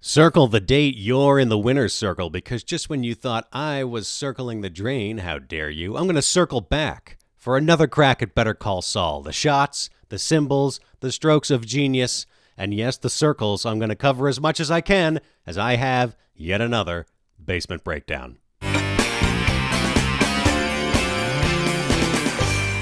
Circle the date you're in the winner's circle, because just when you thought I was circling the drain, how dare you, I'm going to circle back for another crack at Better Call Saul. The shots, the symbols, the strokes of genius, and yes, the circles. I'm going to cover as much as I can, as I have yet another Basement Breakdown.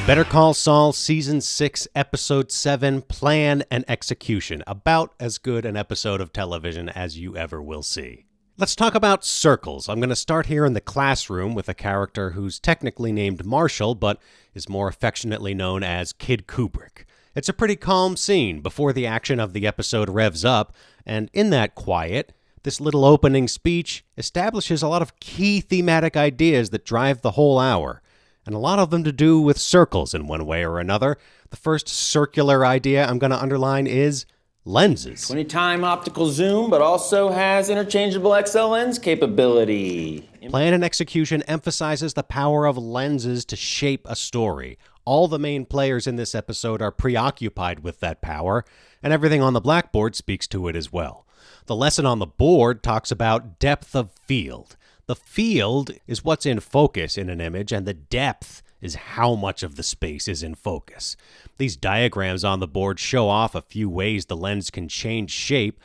Better Call Saul, Season 6, Episode 7, Plan and Execution. About as good an episode of television as you ever will see. Let's talk about circles. I'm going to start here in the classroom with a character who's technically named Marshall, but is more affectionately known as Kid Kubrick. It's a pretty calm scene before the action of the episode revs up, and in that quiet, this little opening speech establishes a lot of key thematic ideas that drive the whole hour. And a lot of them to do with circles in one way or another. The first circular idea I'm going to underline is lenses. 20-time optical zoom, but also has interchangeable XL lens capability. Plan and execution emphasizes the power of lenses to shape a story. All the main players in this episode are preoccupied with that power, and everything on the blackboard speaks to it as well. The lesson on the board talks about depth of field. The field is what's in focus in an image, and the depth is how much of the space is in focus. These diagrams on the board show off a few ways the lens can change shape.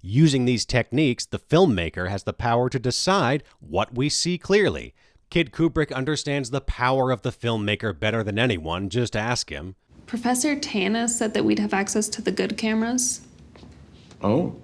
Using these techniques, the filmmaker has the power to decide what we see clearly. Kid Kubrick understands the power of the filmmaker better than anyone. Just ask him. Professor Tana said that we'd have access to the good cameras. Oh,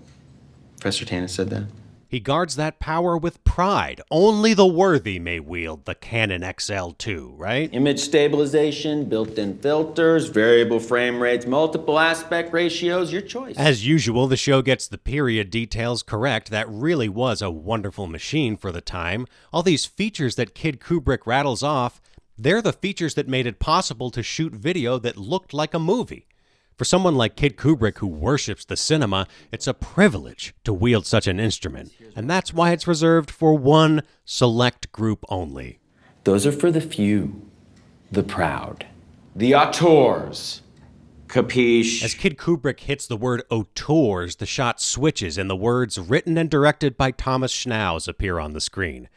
Professor Tana said that? He guards that power with pride. Only the worthy may wield the Canon XL2, right? Image stabilization, built-in filters, variable frame rates, multiple aspect ratios, your choice. As usual, the show gets the period details correct. That really was a wonderful machine for the time. All these features that Kid Kubrick rattles off, they're the features that made it possible to shoot video that looked like a movie. For someone like Kid Kubrick who worships the cinema, it's a privilege to wield such an instrument. And that's why it's reserved for one select group only. Those are for the few, the proud, the auteurs. Capiche? As Kid Kubrick hits the word auteurs, the shot switches and the words written and directed by Thomas Schnauz appear on the screen.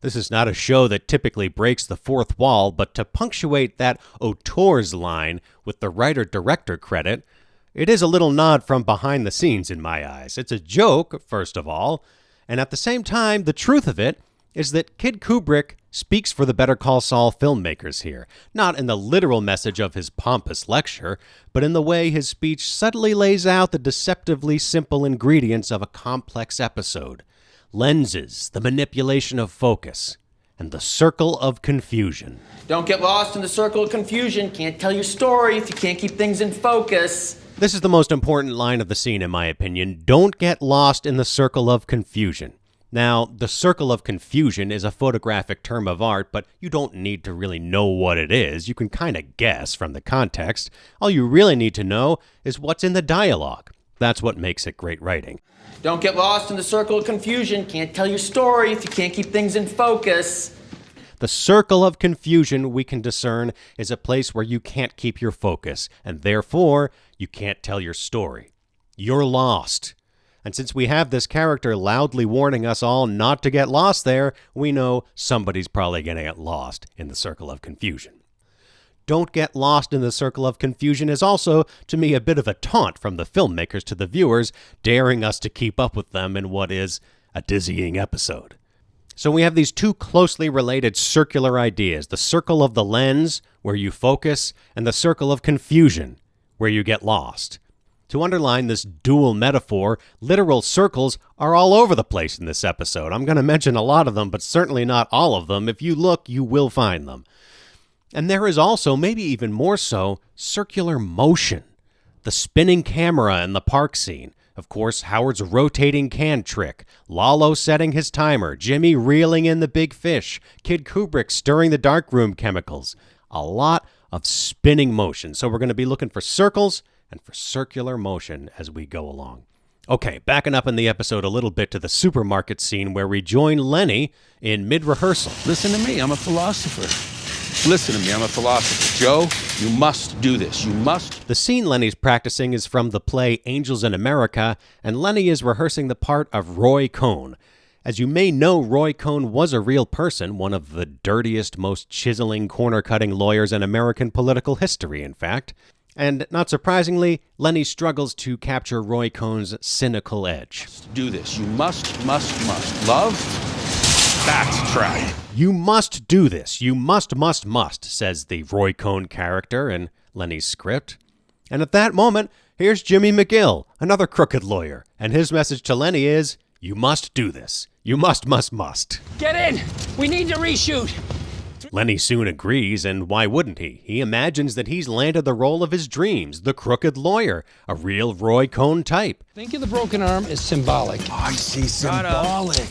This is not a show that typically breaks the fourth wall, but to punctuate that auteurs line with the writer-director credit, it is a little nod from behind the scenes in my eyes. It's a joke, first of all, and at the same time, the truth of it is that Kid Kubrick speaks for the Better Call Saul filmmakers here, not in the literal message of his pompous lecture, but in the way his speech subtly lays out the deceptively simple ingredients of a complex episode. Lenses, the manipulation of focus, and the circle of confusion. Don't get lost in the circle of confusion. Can't tell your story if you can't keep things in focus. This is the most important line of the scene, in my opinion. Don't get lost in the circle of confusion. Now, the circle of confusion is a photographic term of art, but you don't need to really know what it is. You can kind of guess from the context. All you really need to know is what's in the dialogue. That's what makes it great writing. Don't get lost in the circle of confusion. Can't tell your story if you can't keep things in focus. The circle of confusion, we can discern, is a place where you can't keep your focus, and therefore, you can't tell your story. You're lost. And since we have this character loudly warning us all not to get lost there, we know somebody's probably going to get lost in the circle of confusion. Don't get lost in the circle of confusion is also, to me, a bit of a taunt from the filmmakers to the viewers, daring us to keep up with them in what is a dizzying episode. So we have these two closely related circular ideas, the circle of the lens, where you focus, and the circle of confusion, where you get lost. To underline this dual metaphor, literal circles are all over the place in this episode. I'm going to mention a lot of them, but certainly not all of them. If you look, you will find them. And there is also, maybe even more so, circular motion. The spinning camera in the park scene. Of course, Howard's rotating can trick. Lalo setting his timer. Jimmy reeling in the big fish. Kid Kubrick stirring the darkroom chemicals. A lot of spinning motion. So we're going to be looking for circles and for circular motion as we go along. Okay, backing up in the episode a little bit to the supermarket scene where we join Lenny in mid-rehearsal. Listen to me, I'm a philosopher. Listen to me, I'm a philosopher. Joe, You must do this. You must. The scene Lenny's practicing is from the play Angels in America, and Lenny is rehearsing the part of Roy Cohn. As you may know, Roy Cohn was a real person, one of the dirtiest, most chiseling, corner-cutting lawyers in American political history, in fact. And not surprisingly, Lenny struggles to capture Roy Cohn's cynical edge. Do this. You must. Love? That's right. You must do this. You must, says the Roy Cohn character in Lenny's script. And at that moment, here's Jimmy McGill, another crooked lawyer, and his message to Lenny is, you must do this. You must. Get in! We need to reshoot! Lenny soon agrees, and why wouldn't he? He imagines that he's landed the role of his dreams, the crooked lawyer, a real Roy Cohn type. Think of the broken arm as symbolic. I see symbolic.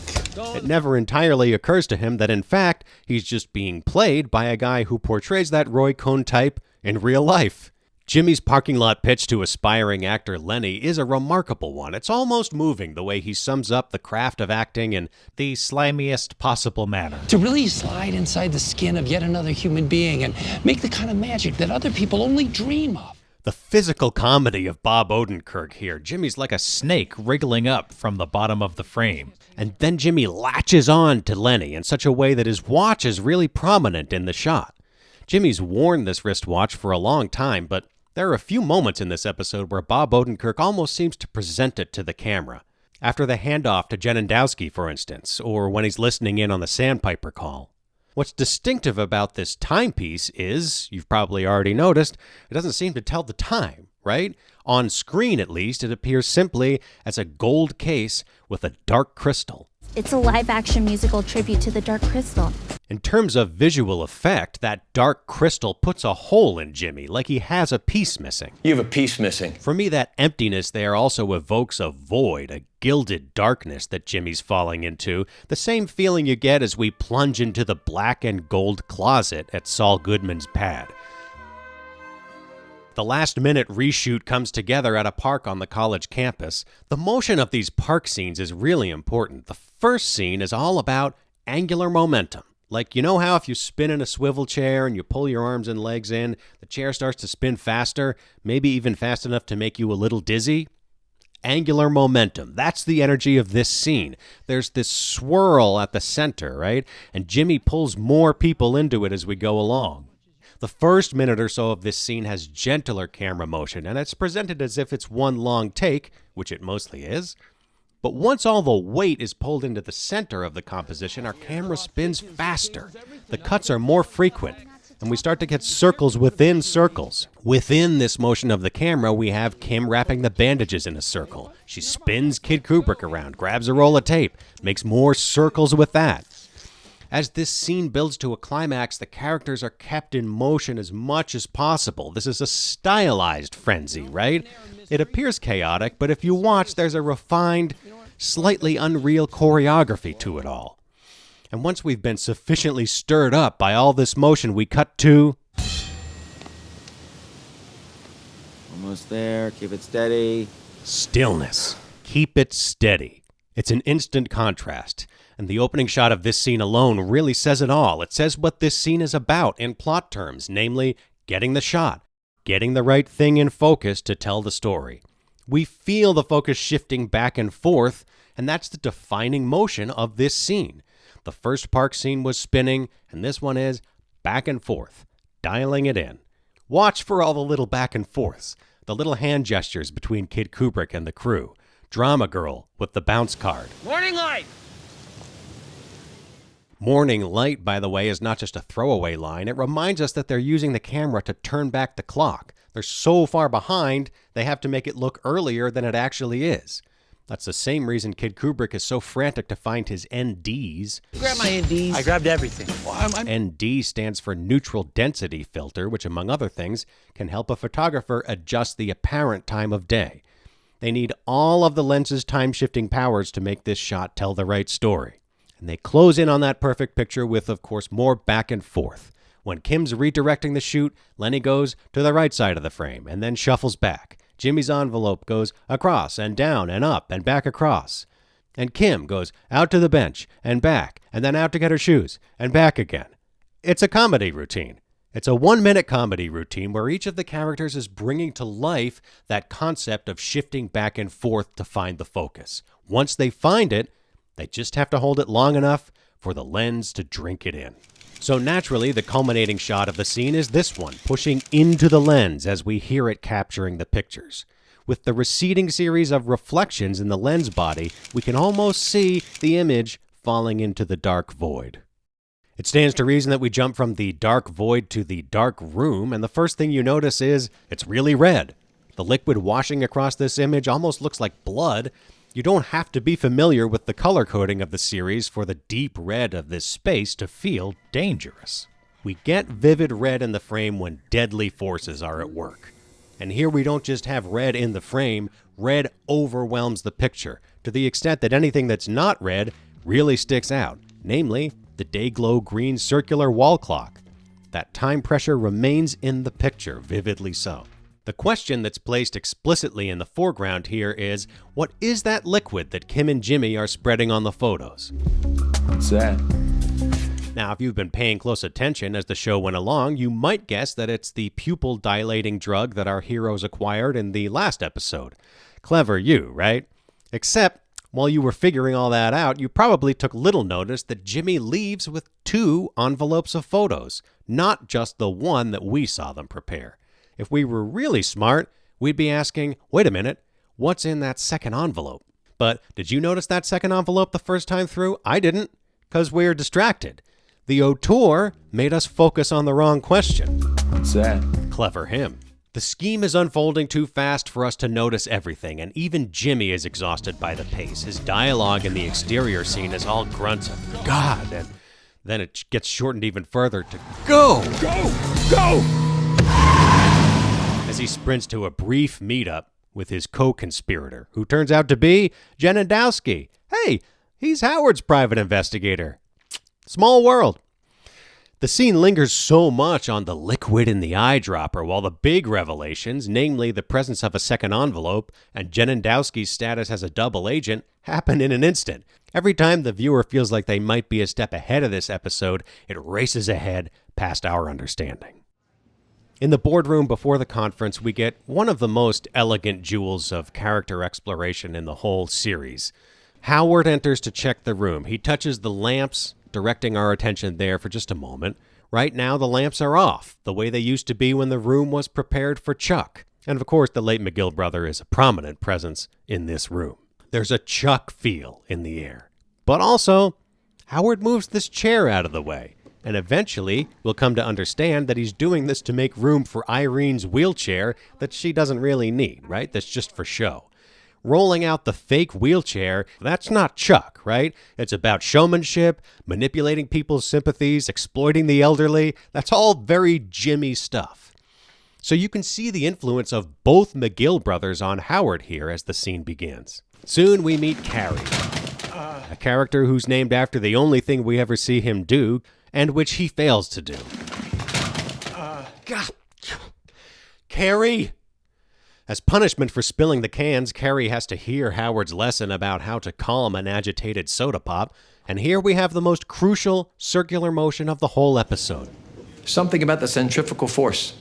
It never entirely occurs to him that, in fact, he's just being played by a guy who portrays that Roy Cohn type in real life. Jimmy's parking lot pitch to aspiring actor Lenny is a remarkable one. It's almost moving the way he sums up the craft of acting in the slimiest possible manner. To really slide inside the skin of yet another human being and make the kind of magic that other people only dream of. The physical comedy of Bob Odenkirk here. Jimmy's like a snake wriggling up from the bottom of the frame. And then Jimmy latches on to Lenny in such a way that his watch is really prominent in the shot. Jimmy's worn this wristwatch for a long time, but there are a few moments in this episode where Bob Odenkirk almost seems to present it to the camera. After the handoff to Jenendowski, for instance, or when he's listening in on the Sandpiper call. What's distinctive about this timepiece is, you've probably already noticed, it doesn't seem to tell the time, right? On screen, at least, it appears simply as a gold case with a dark crystal. It's a live-action musical tribute to the Dark Crystal. In terms of visual effect, that dark crystal puts a hole in Jimmy, like he has a piece missing. You have a piece missing. For me, that emptiness there also evokes a void, a gilded darkness that Jimmy's falling into, the same feeling you get as we plunge into the black and gold closet at Saul Goodman's pad. The last-minute reshoot comes together at a park on the college campus. The motion of these park scenes is really important. The first scene is all about angular momentum. Like, you know how if you spin in a swivel chair and you pull your arms and legs in, the chair starts to spin faster, maybe even fast enough to make you a little dizzy? Angular momentum. That's the energy of this scene. There's this swirl at the center, right? And Jimmy pulls more people into it as we go along. The first minute or so of this scene has gentler camera motion, and it's presented as if it's one long take, which it mostly is. But once all the weight is pulled into the center of the composition, our camera spins faster. The cuts are more frequent, and we start to get circles within circles. Within this motion of the camera, we have Kim wrapping the bandages in a circle. She spins Kid Kubrick around, grabs a roll of tape, makes more circles with that. As this scene builds to a climax, the characters are kept in motion as much as possible. This is a stylized frenzy, right? It appears chaotic, but if you watch, there's a refined, slightly unreal choreography to it all. And once we've been sufficiently stirred up by all this motion, we cut to... Almost there. Keep it steady. Stillness. Keep it steady. It's an instant contrast. And the opening shot of this scene alone really says it all. It says what this scene is about in plot terms, namely, getting the shot, getting the right thing in focus to tell the story. We feel the focus shifting back and forth, and that's the defining motion of this scene. The first park scene was spinning, and this one is back and forth, dialing it in. Watch for all the little back and forths, the little hand gestures between Kid Kubrick and the crew. Drama girl with the bounce card. Morning light! Morning light, by the way, is not just a throwaway line. It reminds us that they're using the camera to turn back the clock. They're so far behind, they have to make it look earlier than it actually is. That's the same reason Kid Kubrick is so frantic to find his NDs. Grab my NDs. I grabbed everything. ND stands for neutral density filter, which, among other things, can help a photographer adjust the apparent time of day. They need all of the lens's time-shifting powers to make this shot tell the right story. And they close in on that perfect picture with, of course, more back and forth. When Kim's redirecting the shoot, Lenny goes to the right side of the frame and then shuffles back. Jimmy's envelope goes across and down and up and back across. And Kim goes out to the bench and back and then out to get her shoes and back again. It's a comedy routine. It's a 1-minute comedy routine where each of the characters is bringing to life that concept of shifting back and forth to find the focus. Once they find it, they just have to hold it long enough for the lens to drink it in. So naturally, the culminating shot of the scene is this one, pushing into the lens as we hear it capturing the pictures. With the receding series of reflections in the lens body, we can almost see the image falling into the dark void. It stands to reason that we jump from the dark void to the dark room, and the first thing you notice is it's really red. The liquid washing across this image almost looks like blood. You don't have to be familiar with the color coding of the series for the deep red of this space to feel dangerous. We get vivid red in the frame when deadly forces are at work. And here we don't just have red in the frame, red overwhelms the picture, to the extent that anything that's not red really sticks out, namely the day-glow green circular wall clock. That time pressure remains in the picture, vividly so. The question that's placed explicitly in the foreground here is, what is that liquid that Kim and Jimmy are spreading on the photos? What's that? Now, if you've been paying close attention as the show went along, you might guess that it's the pupil-dilating drug that our heroes acquired in the last episode. Clever you, right? Except, while you were figuring all that out, you probably took little notice that Jimmy leaves with 2 envelopes of photos, not just the one that we saw them prepare. If we were really smart, we'd be asking, wait a minute, what's in that second envelope? But did you notice that second envelope the first time through? I didn't, because we're distracted. The auteur made us focus on the wrong question. What's that? Clever him. The scheme is unfolding too fast for us to notice everything, and even Jimmy is exhausted by the pace. His dialogue in the exterior scene is all grunts of God, and then it gets shortened even further to go! Go! Go! As he sprints to a brief meetup with his co-conspirator, who turns out to be Janadowski. Hey, he's Howard's private investigator. Small world. The scene lingers so much on the liquid in the eyedropper, while the big revelations, namely the presence of a second envelope and Janadowski's status as a double agent, happen in an instant. Every time the viewer feels like they might be a step ahead of this episode, it races ahead past our understanding. In the boardroom before the conference, we get one of the most elegant jewels of character exploration in the whole series. Howard enters to check the room. He touches the lamps, directing our attention there for just a moment. Right now, the lamps are off, the way they used to be when the room was prepared for Chuck. And of course, the late McGill brother is a prominent presence in this room. There's a Chuck feel in the air. But also, Howard moves this chair out of the way. And eventually, we'll come to understand that he's doing this to make room for Irene's wheelchair that she doesn't really need, right? That's just for show. Rolling out the fake wheelchair, that's not Chuck, right? It's about showmanship, manipulating people's sympathies, exploiting the elderly. That's all very Jimmy stuff. So you can see the influence of both McGill brothers on Howard here as the scene begins. Soon we meet Carrie, a character who's named after the only thing we ever see him do, and which he fails to do. God. Carrie! As punishment for spilling the cans, Carrie has to hear Howard's lesson about how to calm an agitated soda pop, and here we have the most crucial circular motion of the whole episode. Something about the centrifugal force.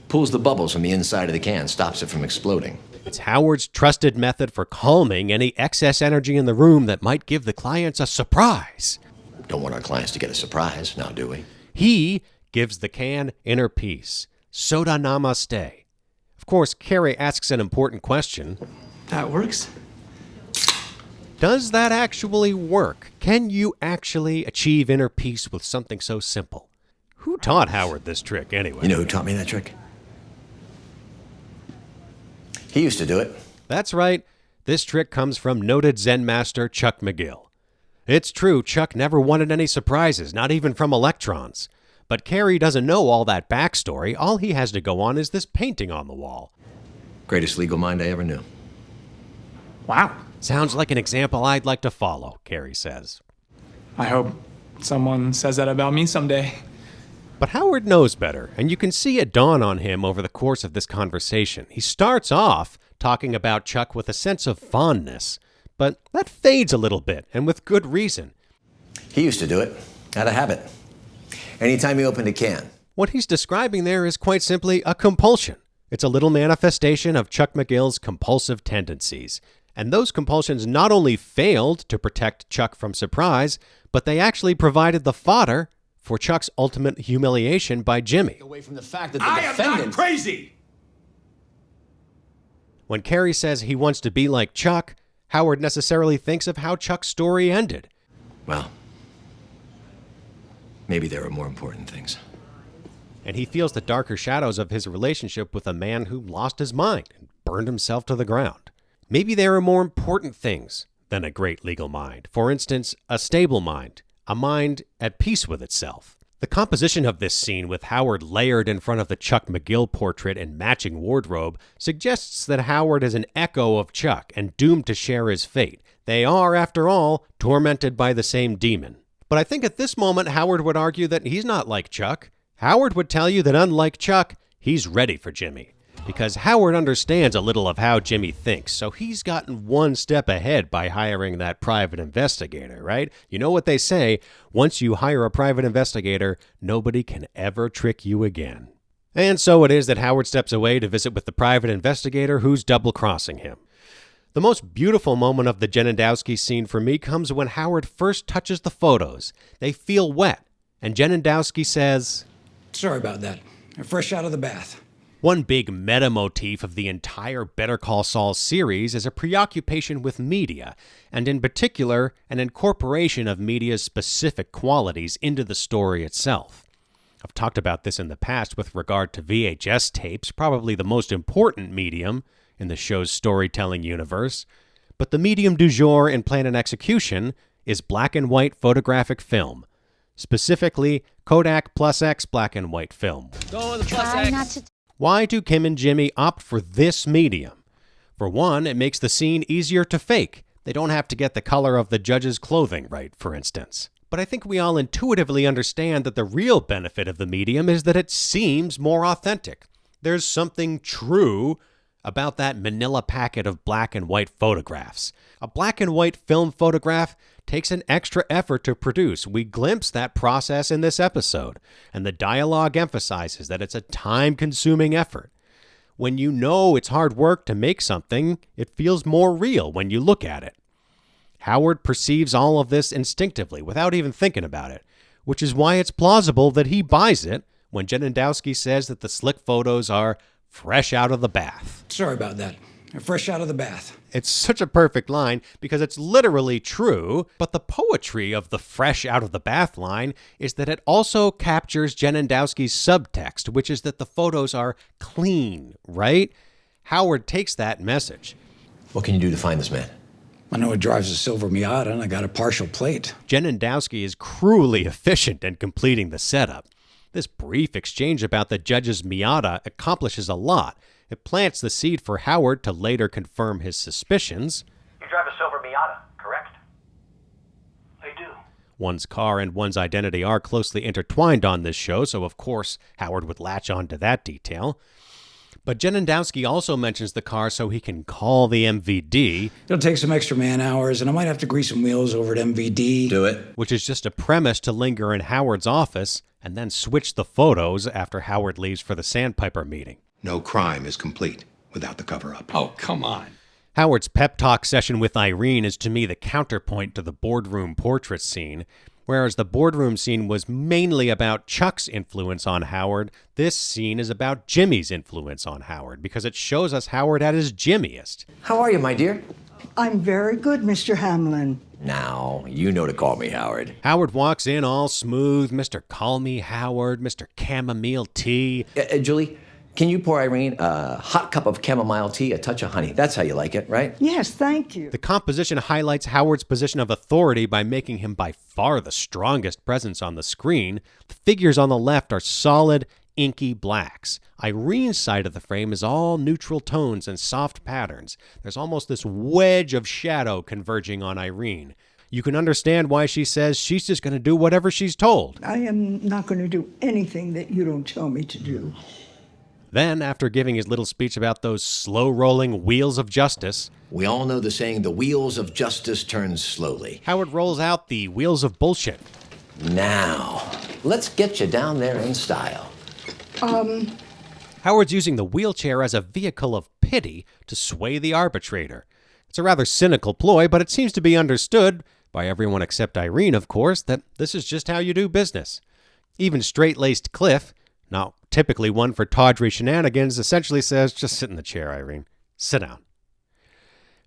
Pulls the bubbles from the inside of the can, stops it from exploding. It's Howard's trusted method for calming any excess energy in the room that might give the clients a surprise. Don't want our clients to get a surprise, now do we? He gives the can inner peace. Soda namaste. Of course, Carrie asks an important question. That works? Does that actually work? Can you actually achieve inner peace with something so simple? Who taught Howard this trick anyway? You know who taught me that trick? He used to do it. That's right. This trick comes from noted Zen master Chuck McGill. It's true, Chuck never wanted any surprises, not even from electrons. But Carrie doesn't know all that backstory. All he has to go on is this painting on the wall. Greatest legal mind I ever knew. Wow. Sounds like an example I'd like to follow, Carrie says. I hope someone says that about me someday. But Howard knows better, and you can see it dawn on him over the course of this conversation. He starts off talking about Chuck with a sense of fondness, but that fades a little bit, and with good reason. He used to do it, out of habit. Anytime he opened a can. What he's describing there is quite simply a compulsion. It's a little manifestation of Chuck McGill's compulsive tendencies. And those compulsions not only failed to protect Chuck from surprise, but they actually provided the fodder for Chuck's ultimate humiliation by Jimmy. Away from the fact that the defendant... am not crazy! When Carrie says he wants to be like Chuck, Howard necessarily thinks of how Chuck's story ended. Well, maybe there are more important things. And he feels the darker shadows of his relationship with a man who lost his mind and burned himself to the ground. Maybe there are more important things than a great legal mind. For instance, a stable mind, a mind at peace with itself. The composition of this scene, with Howard layered in front of the Chuck McGill portrait and matching wardrobe, suggests that Howard is an echo of Chuck and doomed to share his fate. They are, after all, tormented by the same demon. But I think at this moment, Howard would argue that he's not like Chuck. Howard would tell you that unlike Chuck, he's ready for Jimmy. Because Howard understands a little of how Jimmy thinks, so he's gotten one step ahead by hiring that private investigator, right? You know what they say, once you hire a private investigator, nobody can ever trick you again. And so it is that Howard steps away to visit with the private investigator who's double-crossing him. The most beautiful moment of the Genendowski scene for me comes when Howard first touches the photos. They feel wet, and Genendowski says, Sorry about that. I'm fresh out of the bath. One big meta motif of the entire Better Call Saul series is a preoccupation with media, and in particular, an incorporation of media's specific qualities into the story itself. I've talked about this in the past with regard to VHS tapes, probably the most important medium in the show's storytelling universe, but the medium du jour in plan and execution is black and white photographic film, specifically Kodak Plus X black and white film. Go with the plus X. Why do Kim and Jimmy opt for this medium? For one, it makes the scene easier to fake. They don't have to get the color of the judge's clothing right, for instance. But I think we all intuitively understand that the real benefit of the medium is that it seems more authentic. There's something true about that manila packet of black and white photographs. A black and white film photograph takes an extra effort to produce. We glimpse that process in this episode, and the dialogue emphasizes that it's a time-consuming effort. When you know it's hard work to make something, it feels more real when you look at it. Howard perceives all of this instinctively, without even thinking about it, which is why it's plausible that he buys it when Genendowski says that the slick photos are fresh out of the bath. Sorry about that. I'm fresh out of the bath. It's such a perfect line because it's literally true, but the poetry of the fresh out of the bath line is that it also captures Genendowski's subtext, which is that the photos are clean, right? Howard takes that message. What can you do to find this man? I know it drives a silver Miata, and I got a partial plate. Genendowski is cruelly efficient in completing the setup. This brief exchange about the judge's Miata accomplishes a lot. It plants the seed for Howard to later confirm his suspicions. You drive a silver Miata, correct? I do. One's car and one's identity are closely intertwined on this show, so of course Howard would latch on to that detail. But Genendowski also mentions the car so he can call the MVD. It'll take some extra man hours, and I might have to grease some wheels over at MVD. Do it. Which is just a premise to linger in Howard's office and then switch the photos after Howard leaves for the Sandpiper meeting. No crime is complete without the cover-up. Oh, come on. Howard's pep talk session with Irene is to me the counterpoint to the boardroom portrait scene. Whereas the boardroom scene was mainly about Chuck's influence on Howard, this scene is about Jimmy's influence on Howard because it shows us Howard at his Jimmiest. How are you, my dear? I'm very good, Mr. Hamlin. Now, you know to call me Howard. Howard walks in all smooth, Mr. Call Me Howard, Mr. Chamomile Tea. Julie, can you pour Irene a hot cup of chamomile tea, a touch of honey? That's how you like it, right? Yes, thank you. The composition highlights Howard's position of authority by making him by far the strongest presence on the screen. The figures on the left are solid, inky blacks. Irene's side of the frame is all neutral tones and soft patterns. There's almost this wedge of shadow converging on Irene. You can understand why she says she's just going to do whatever she's told. I am not going to do anything that you don't tell me to do. Then, after giving his little speech about those slow-rolling wheels of justice... We all know the saying, the wheels of justice turn slowly. Howard rolls out the wheels of bullshit. Now, let's get you down there in style. Howard's using the wheelchair as a vehicle of pity to sway the arbitrator. It's a rather cynical ploy, but it seems to be understood, by everyone except Irene, of course, that this is just how you do business. Even straight-laced Cliff, not typically one for tawdry shenanigans, essentially says, just sit in the chair, Irene. Sit down.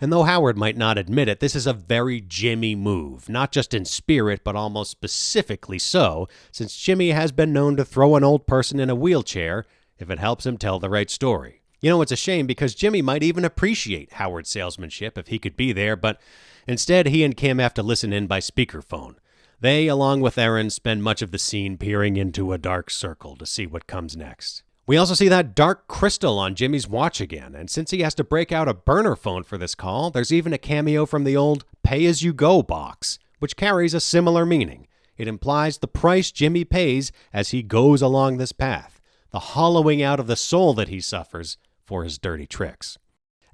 And though Howard might not admit it, this is a very Jimmy move, not just in spirit, but almost specifically so, since Jimmy has been known to throw an old person in a wheelchair if it helps him tell the right story. You know, it's a shame because Jimmy might even appreciate Howard's salesmanship if he could be there, but instead he and Kim have to listen in by speakerphone. They, along with Erin, spend much of the scene peering into a dark circle to see what comes next. We also see that dark crystal on Jimmy's watch again, and since he has to break out a burner phone for this call, there's even a cameo from the old pay-as-you-go box, which carries a similar meaning. It implies the price Jimmy pays as he goes along this path, the hollowing out of the soul that he suffers for his dirty tricks.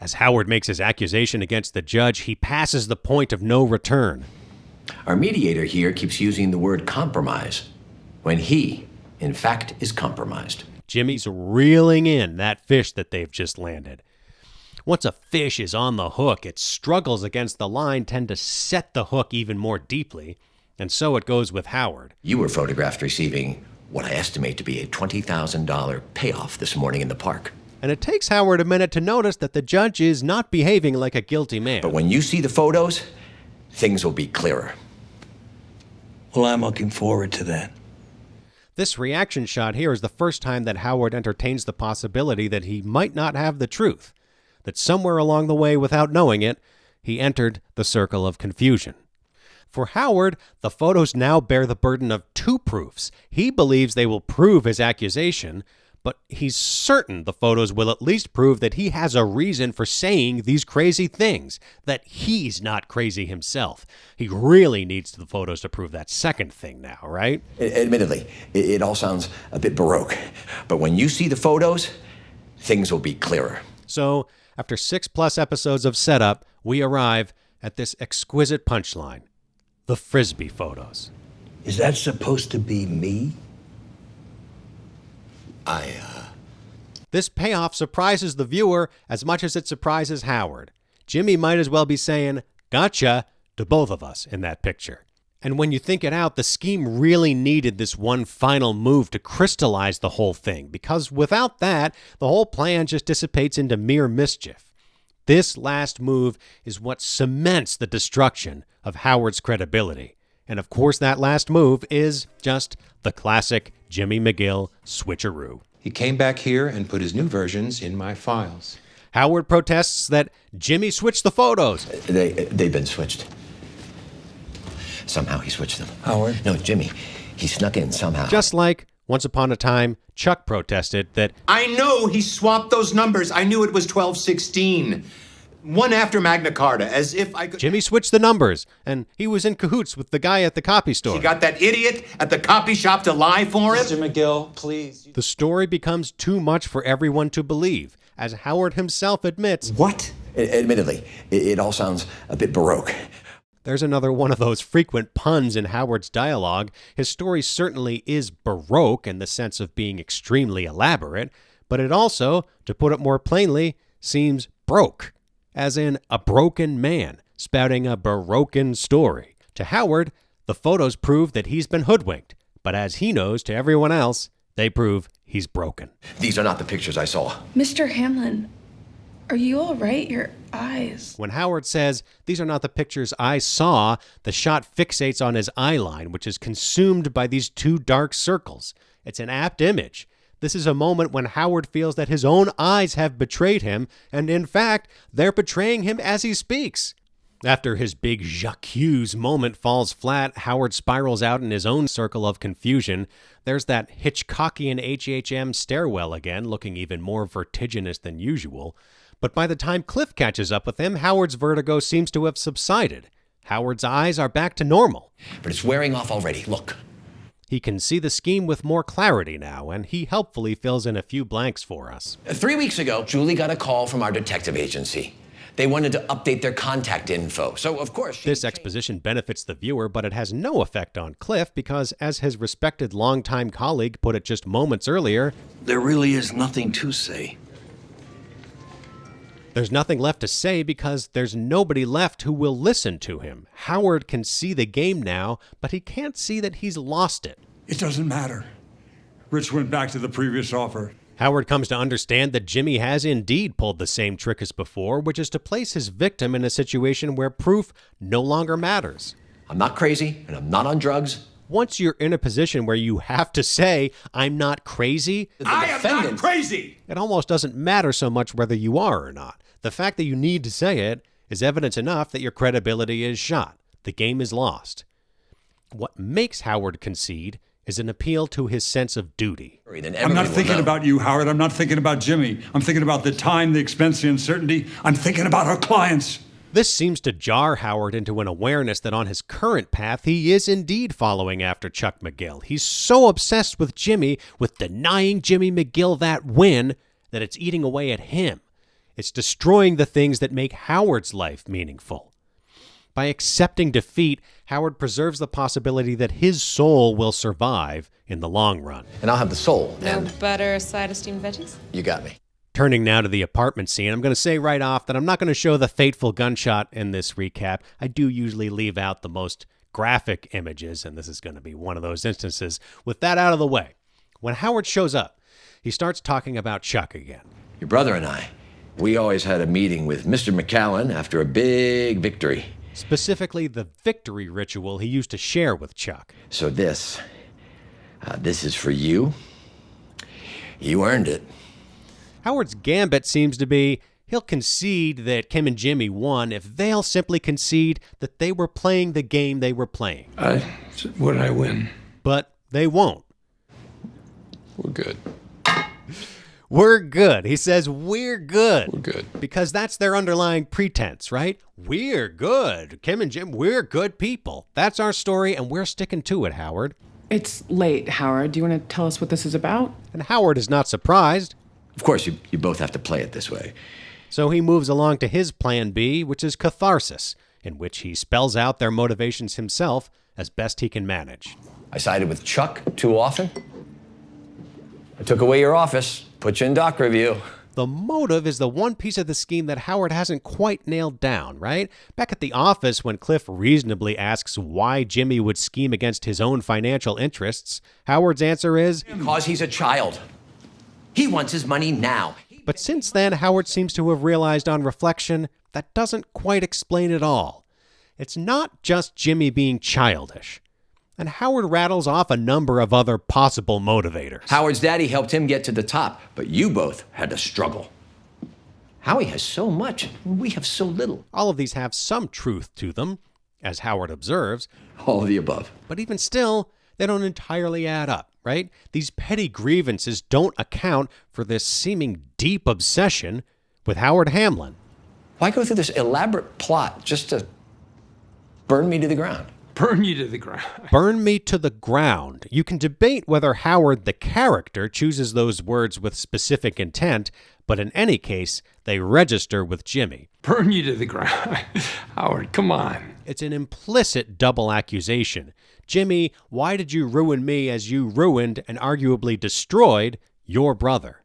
As Howard makes his accusation against the judge, he passes the point of no return. Our mediator here keeps using the word compromise, when he, in fact, is compromised. Jimmy's reeling in that fish that they've just landed. Once a fish is on the hook, its struggles against the line tend to set the hook even more deeply, and so it goes with Howard. You were photographed receiving what I estimate to be a $20,000 payoff this morning in the park. And it takes Howard a minute to notice that the judge is not behaving like a guilty man. But when you see the photos, things will be clearer. Well, I'm looking forward to that. This reaction shot here is the first time that Howard entertains the possibility that he might not have the truth, that somewhere along the way, without knowing it, he entered the circle of confusion. For Howard, the photos now bear the burden of two proofs. He believes they will prove his accusation, but he's certain the photos will at least prove that he has a reason for saying these crazy things, that he's not crazy himself. He really needs the photos to prove that second thing now, right? Admittedly, it all sounds a bit Baroque, but when you see the photos, things will be clearer. So, after 6+ episodes of setup, we arrive at this exquisite punchline, the Frisbee photos. Is that supposed to be me? This payoff surprises the viewer as much as it surprises Howard. Jimmy might as well be saying, gotcha, to both of us in that picture. And when you think it out, the scheme really needed this one final move to crystallize the whole thing, because without that, the whole plan just dissipates into mere mischief. This last move is what cements the destruction of Howard's credibility. And of course, that last move is just the classic Jimmy McGill switcheroo. He came back here and put his new versions in my files. Howard protests that Jimmy switched the photos. They've been switched. Somehow he switched them. Howard? No, Jimmy. He snuck in somehow. Just like, once upon a time, Chuck protested that I know he swapped those numbers. I knew it was 1216. One after Magna Carta, as if I could... Jimmy switched the numbers, and he was in cahoots with the guy at the copy store. He got that idiot at the copy shop to lie for him? Mr. McGill, please. The story becomes too much for everyone to believe, as Howard himself admits. What? Admittedly, it all sounds a bit Baroque. There's another one of those frequent puns in Howard's dialogue. His story certainly is Baroque in the sense of being extremely elaborate, but it also, to put it more plainly, seems broke. As in a broken man spouting a Baroque story. To Howard, the photos prove that he's been hoodwinked, but as he knows to everyone else, they prove he's broken. These are not the pictures I saw. Mr. Hamlin, are you all right? Your eyes. When Howard says, these are not the pictures I saw, the shot fixates on his eye line, which is consumed by these two dark circles. It's an apt image. This is a moment when Howard feels that his own eyes have betrayed him, and in fact, they're betraying him as he speaks. After his big J'accuse moment falls flat, Howard spirals out in his own circle of confusion. There's that Hitchcockian HHM stairwell again, looking even more vertiginous than usual. But by the time Cliff catches up with him, Howard's vertigo seems to have subsided. Howard's eyes are back to normal. But it's wearing off already. Look. He can see the scheme with more clarity now, and he helpfully fills in a few blanks for us. 3 weeks ago, Julie got a call from our detective agency. They wanted to update their contact info. So, of course... This exposition benefits the viewer, but it has no effect on Cliff because, as his respected longtime colleague put it just moments earlier, there really is nothing to say. There's nothing left to say because there's nobody left who will listen to him. Howard can see the game now, but he can't see that he's lost it. It doesn't matter. Rich went back to the previous offer. Howard comes to understand that Jimmy has indeed pulled the same trick as before, which is to place his victim in a situation where proof no longer matters. I'm not crazy, and I'm not on drugs. Once you're in a position where you have to say, I'm not crazy, I am not crazy! It almost doesn't matter so much whether you are or not. The fact that you need to say it is evidence enough that your credibility is shot. The game is lost. What makes Howard concede is an appeal to his sense of duty. I'm not thinking about you, Howard. I'm not thinking about Jimmy. I'm thinking about the time, the expense, the uncertainty. I'm thinking about our clients. This seems to jar Howard into an awareness that on his current path, he is indeed following after Chuck McGill. He's so obsessed with Jimmy, with denying Jimmy McGill that win, that it's eating away at him. It's destroying the things that make Howard's life meaningful. By accepting defeat, Howard preserves the possibility that his soul will survive in the long run. And I'll have the soul. No butter, side of steamed veggies? You got me. Turning now to the apartment scene, I'm going to say right off that I'm not going to show the fateful gunshot in this recap. I do usually leave out the most graphic images, and this is going to be one of those instances. With that out of the way, when Howard shows up, he starts talking about Chuck again. Your brother and I, we always had a meeting with Mr. McCallan after a big victory. Specifically, the victory ritual he used to share with Chuck. So this is for you. You earned it. Howard's gambit seems to be he'll concede that Kim and Jimmy won if they'll simply concede that they were playing the game they were playing. What did I win? But they won't. We're good. We're good. He says, we're good. We're good. Because that's their underlying pretense, right? We're good. Kim and Jim, we're good people. That's our story, and we're sticking to it, Howard. It's late, Howard. Do you want to tell us what this is about? And Howard is not surprised. Of course, you both have to play it this way. So he moves along to his plan B, which is catharsis, in which he spells out their motivations himself as best he can manage. I sided with Chuck too often. I took away your office, put you in doc review. The motive is the one piece of the scheme that Howard hasn't quite nailed down, right? Back at the office, when Cliff reasonably asks why Jimmy would scheme against his own financial interests, Howard's answer is, because he's a child. He wants his money now. But since then, Howard seems to have realized on reflection that doesn't quite explain it all. It's not just Jimmy being childish. And Howard rattles off a number of other possible motivators. Howard's daddy helped him get to the top, but you both had to struggle. Howie has so much, and we have so little. All of these have some truth to them, as Howard observes. All of the above. But even still, they don't entirely add up, right? These petty grievances don't account for this seeming deep obsession with Howard Hamlin. Why go through this elaborate plot just to burn me to the ground? Burn you to the ground. Burn me to the ground. You can debate whether Howard, the character, chooses those words with specific intent, but in any case, they register with Jimmy. Burn you to the ground. Howard, come on. It's an implicit double accusation. Jimmy, why did you ruin me as you ruined and arguably destroyed your brother?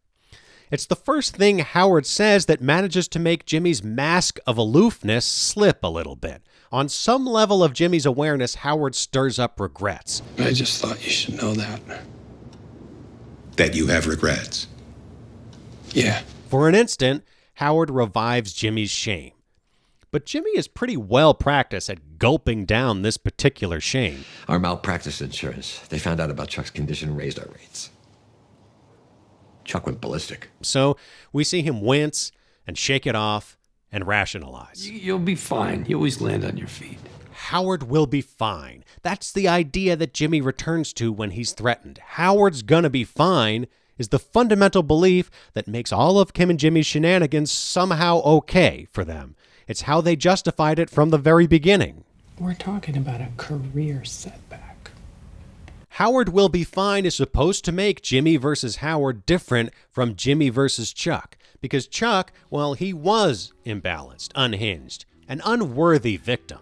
It's the first thing Howard says that manages to make Jimmy's mask of aloofness slip a little bit. On some level of Jimmy's awareness, Howard stirs up regrets. I just thought you should know that. That you have regrets? Yeah. For an instant, Howard revives Jimmy's shame. But Jimmy is pretty well practiced at gulping down this particular shame. Our malpractice insurance, they found out about Chuck's condition and raised our rates. Chuck went ballistic. So we see him wince and shake it off and rationalize. You'll be fine. You always land on your feet. Howard will be fine. That's the idea that Jimmy returns to when he's threatened. Howard's gonna be fine is the fundamental belief that makes all of Kim and Jimmy's shenanigans somehow okay for them. It's how they justified it from the very beginning. We're talking about a career setback. Howard will be fine is supposed to make Jimmy versus Howard different from Jimmy versus Chuck, Because Chuck, well, he was imbalanced, unhinged, an unworthy victim.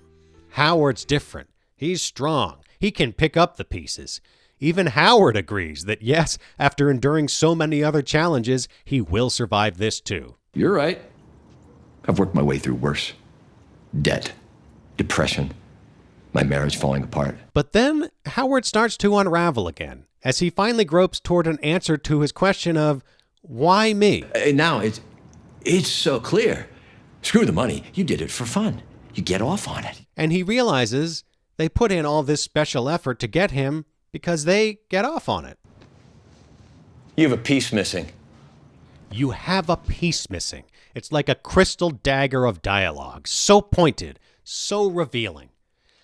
Howard's different. He's strong. He can pick up the pieces. Even Howard agrees that yes, after enduring so many other challenges, he will survive this too. You're right. I've worked my way through worse. Debt, depression, my marriage falling apart. But then Howard starts to unravel again, as he finally gropes toward an answer to his question of, why me? Now it's so clear. Screw the money. You did it for fun. You get off on it. And he realizes they put in all this special effort to get him because they get off on it. You have a piece missing. You have a piece missing. It's like a crystal dagger of dialogue, so pointed, so revealing.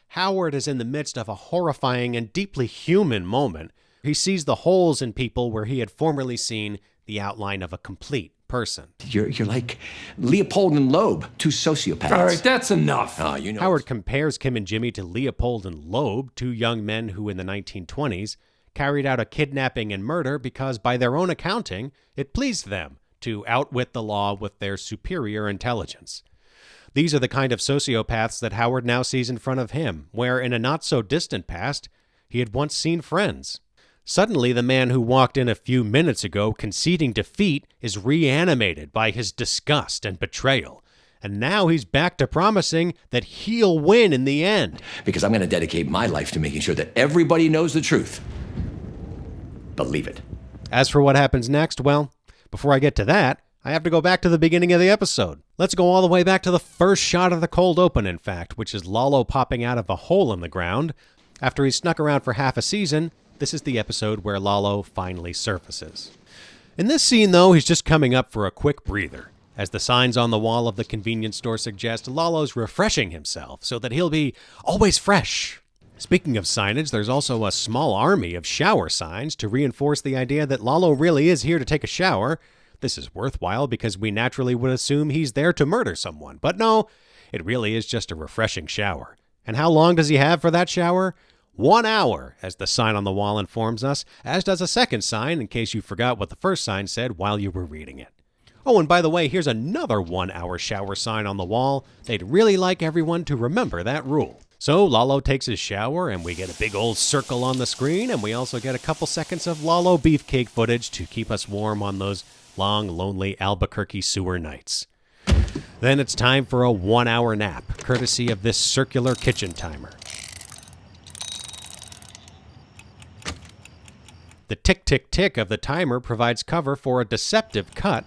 Howard is in the midst of a horrifying and deeply human moment. He sees the holes in people where he had formerly seen the outline of a complete person. You're like Leopold and Loeb, two sociopaths. All right, that's enough. Oh, you know. Howard compares Kim and Jimmy to Leopold and Loeb, two young men who in the 1920s carried out a kidnapping and murder because by their own accounting, it pleased them to outwit the law with their superior intelligence. These are the kind of sociopaths that Howard now sees in front of him, where in a not-so-distant past, he had once seen friends. Suddenly, the man who walked in a few minutes ago conceding defeat is reanimated by his disgust and betrayal. And now he's back to promising that he'll win in the end. Because I'm going to dedicate my life to making sure that everybody knows the truth. Believe it. As for what happens next, well, before I get to that, I have to go back to the beginning of the episode. Let's go all the way back to the first shot of the cold open, in fact, which is Lalo popping out of a hole in the ground. After he's snuck around for half a season, this is the episode where Lalo finally surfaces. In this scene, though, he's just coming up for a quick breather. As the signs on the wall of the convenience store suggest, Lalo's refreshing himself so that he'll be always fresh. Speaking of signage, there's also a small army of shower signs to reinforce the idea that Lalo really is here to take a shower. This is worthwhile because we naturally would assume he's there to murder someone. But no, it really is just a refreshing shower. And how long does he have for that shower? 1 hour, as the sign on the wall informs us, as does a second sign, in case you forgot what the first sign said while you were reading it. Oh, and by the way, here's another 1 hour shower sign on the wall. They'd really like everyone to remember that rule. So Lalo takes his shower, and we get a big old circle on the screen, and we also get a couple seconds of Lalo beefcake footage to keep us warm on those long, lonely Albuquerque sewer nights. Then it's time for a 1 hour nap, courtesy of this circular kitchen timer. The tick-tick-tick of the timer provides cover for a deceptive cut.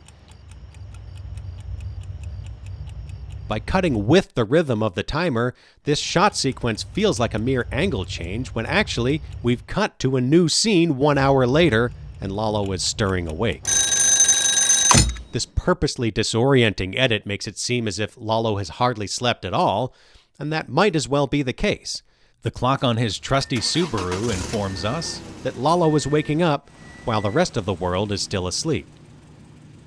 By cutting with the rhythm of the timer, this shot sequence feels like a mere angle change when actually we've cut to a new scene 1 hour later and Lalo is stirring awake. This purposely disorienting edit makes it seem as if Lalo has hardly slept at all, and that might as well be the case. The clock on his trusty Subaru informs us that Lalo is waking up while the rest of the world is still asleep.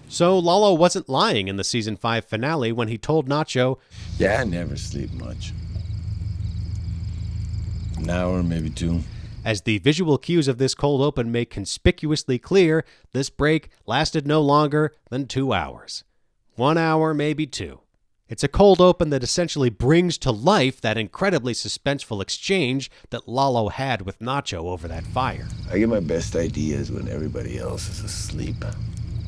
So Lalo wasn't lying in the season 5 finale when he told Nacho, "Yeah, I never sleep much. An hour, maybe 2. As the visual cues of this cold open make conspicuously clear, this break lasted no longer than 2 hours. 1 hour, maybe 2. It's a cold open that essentially brings to life that incredibly suspenseful exchange that Lalo had with Nacho over that fire. I get my best ideas when everybody else is asleep."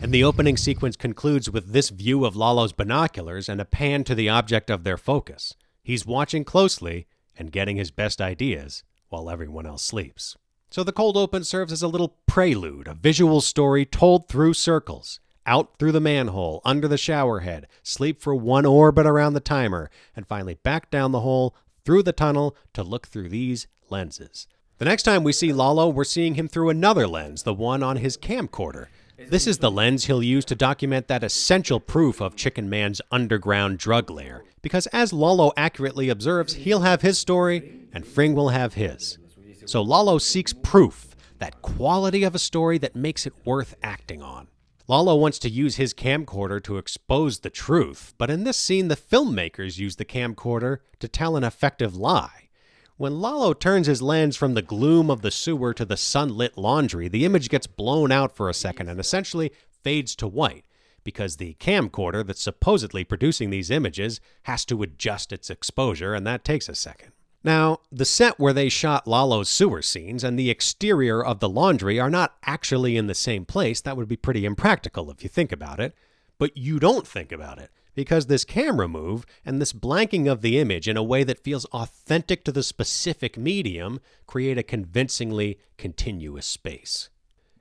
And the opening sequence concludes with this view of Lalo's binoculars and a pan to the object of their focus. He's watching closely and getting his best ideas while everyone else sleeps. So the cold open serves as a little prelude, a visual story told through circles. Out through the manhole, under the shower head, sleep for 1 orbit around the timer, and finally back down the hole, through the tunnel, to look through these lenses. The next time we see Lalo, we're seeing him through another lens, the one on his camcorder. This is the lens he'll use to document that essential proof of Chicken Man's underground drug lair, because as Lalo accurately observes, he'll have his story, and Fring will have his. So Lalo seeks proof, that quality of a story that makes it worth acting on. Lalo wants to use his camcorder to expose the truth, but in this scene, the filmmakers use the camcorder to tell an effective lie. When Lalo turns his lens from the gloom of the sewer to the sunlit laundry, the image gets blown out for a second and essentially fades to white, because the camcorder that's supposedly producing these images has to adjust its exposure, and that takes a second. Now, the set where they shot Lalo's sewer scenes and the exterior of the laundry are not actually in the same place. That would be pretty impractical if you think about it. But you don't think about it, because this camera move and this blanking of the image in a way that feels authentic to the specific medium create a convincingly continuous space.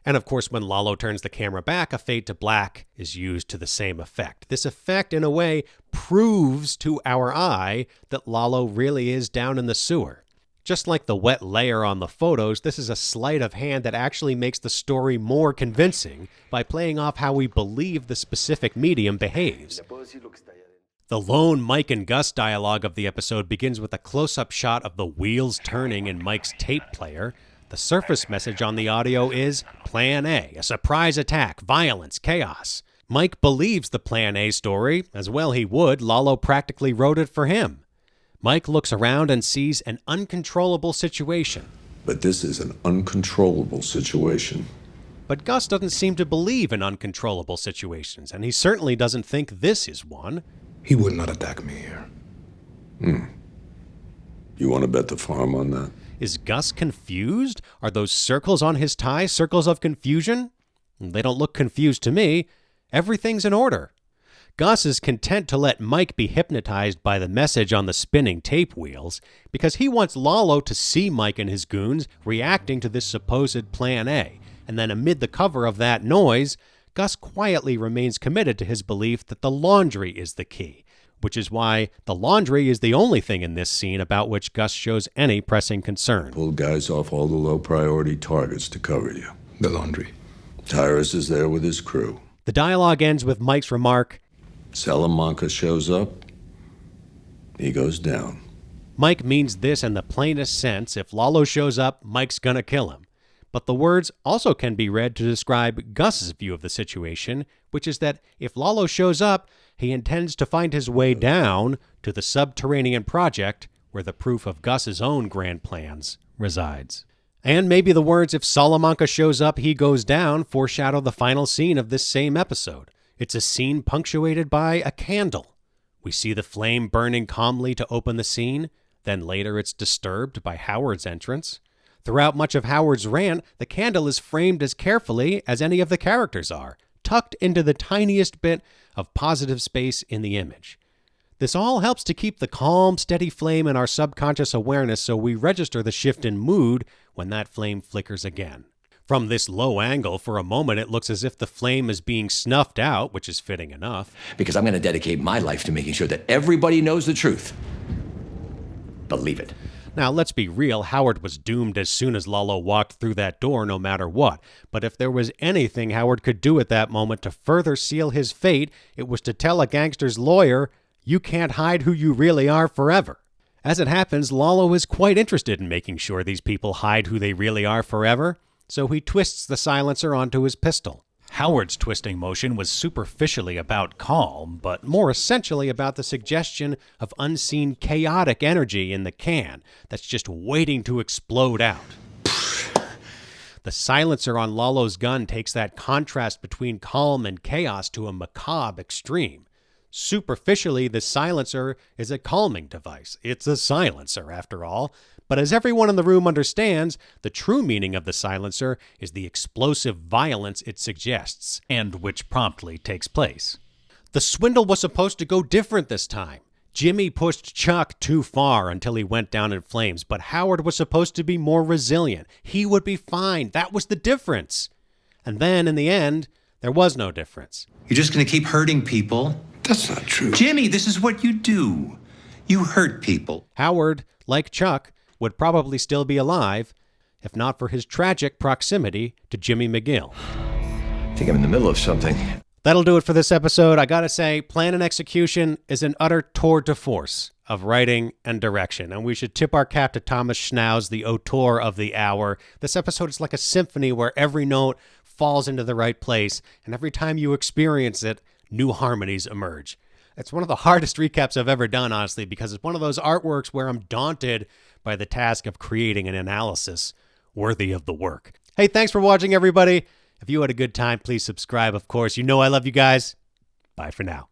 And of course, when Lalo turns the camera back, a fade to black is used to the same effect. This effect, in a way, proves to our eye that Lalo really is down in the sewer. Just like the wet layer on the photos, this is a sleight of hand that actually makes the story more convincing by playing off how we believe the specific medium behaves. The lone Mike and Gus dialogue of the episode begins with a close-up shot of the wheels turning in Mike's tape player. The surface message on the audio is Plan A, a surprise attack, violence, chaos. Mike believes the Plan A story, as well he would. Lalo practically wrote it for him. Mike looks around and sees an uncontrollable situation. But this is an uncontrollable situation. But Gus doesn't seem to believe in uncontrollable situations, and he certainly doesn't think this is one. He would not attack me here. You want to bet the farm on that? Is Gus confused? Are those circles on his tie circles of confusion? They don't look confused to me. Everything's in order. Gus is content to let Mike be hypnotized by the message on the spinning tape wheels because he wants Lalo to see Mike and his goons reacting to this supposed Plan A. And then amid the cover of that noise, Gus quietly remains committed to his belief that the laundry is the key, which is why the laundry is the only thing in this scene about which Gus shows any pressing concern. Pull guys off all the low-priority targets to cover you. The laundry. Tyrus is there with his crew. The dialogue ends with Mike's remark, Salamanca shows up, he goes down. Mike means this in the plainest sense. If Lalo shows up, Mike's gonna kill him. But the words also can be read to describe Gus's view of the situation, which is that if Lalo shows up, he intends to find his way down to the subterranean project where the proof of Gus's own grand plans resides. And maybe the words, if Salamanca shows up, he goes down, foreshadow the final scene of this same episode. It's a scene punctuated by a candle. We see the flame burning calmly to open the scene, then later it's disturbed by Howard's entrance. Throughout much of Howard's rant, the candle is framed as carefully as any of the characters are, tucked into the tiniest bit of positive space in the image. This all helps to keep the calm, steady flame in our subconscious awareness so we register the shift in mood when that flame flickers again. From this low angle, for a moment, it looks as if the flame is being snuffed out, which is fitting enough. Because I'm going to dedicate my life to making sure that everybody knows the truth. Believe it. Now, let's be real, Howard was doomed as soon as Lalo walked through that door no matter what. But if there was anything Howard could do at that moment to further seal his fate, it was to tell a gangster's lawyer, you can't hide who you really are forever. As it happens, Lalo is quite interested in making sure these people hide who they really are forever, so he twists the silencer onto his pistol. Howard's twisting motion was superficially about calm, but more essentially about the suggestion of unseen chaotic energy in the can that's just waiting to explode out. The silencer on Lalo's gun takes that contrast between calm and chaos to a macabre extreme. Superficially, the silencer is a calming device. It's a silencer, after all. But as everyone in the room understands, the true meaning of the silencer is the explosive violence it suggests, and which promptly takes place. The swindle was supposed to go different this time. Jimmy pushed Chuck too far until he went down in flames, but Howard was supposed to be more resilient. He would be fine. That was the difference. And then, in the end, there was no difference. You're just going to keep hurting people? That's not true. Jimmy, this is what you do. You hurt people. Howard, like Chuck, would probably still be alive, if not for his tragic proximity to Jimmy McGill. I think I'm in the middle of something. That'll do it for this episode. I gotta say, Plan and Execution is an utter tour de force of writing and direction, and we should tip our cap to Thomas Schnauz, the auteur of the hour. This episode is like a symphony where every note falls into the right place, and every time you experience it, new harmonies emerge. It's one of the hardest recaps I've ever done, honestly, because it's one of those artworks where I'm daunted by the task of creating an analysis worthy of the work. Hey, thanks for watching, everybody. If you had a good time, please subscribe, of course. You know I love you guys. Bye for now.